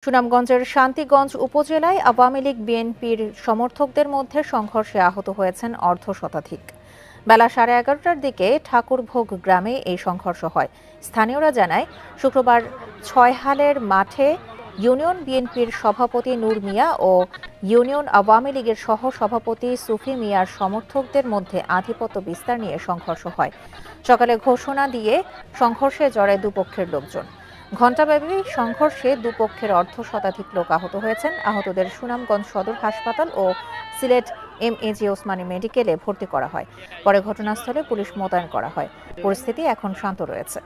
সুনামগঞ্জের শান্তিগঞ্জ উপজেলায় আওয়ামী লীগ বিএনপির সমর্থকদের মধ্যে সংঘর্ষে আহত হয়েছেন অর্ধ শতাধিক। বেলা 11:30টার দিকে ঠাকুরভোগ গ্রামে এই সংঘর্ষ হয়। স্থানীয়রা জানায়, শুক্রবার ছয়হালের মাঠে ইউনিয়ন বিএনপির সভাপতি নূর মিয়া ও ইউনিয়ন আওয়ামী লীগের সহ সভাপতি সুফি মিয়ার সমর্থকদের মধ্যে আধিপত্য বিস্তার নিয়ে সংঘর্ষ হয়। সকালে ঘোষণা দিয়ে সংঘর্ষে জড়ায় দুপক্ষের লোকজন। ঘণ্টাব্যাপী সংঘর্ষে দুপক্ষের অর্ধ শতাধিক লোক আহত হয়েছেন। আহতদের সুনামগঞ্জ সদর হাসপাতাল ও সিলেট এমএজি ওসমানী মেডিকেলে ভর্তি করা হয়। পরে ঘটনাস্থলে পুলিশ মোতায়েন করা হয়। পরিস্থিতি এখন শান্ত রয়েছে।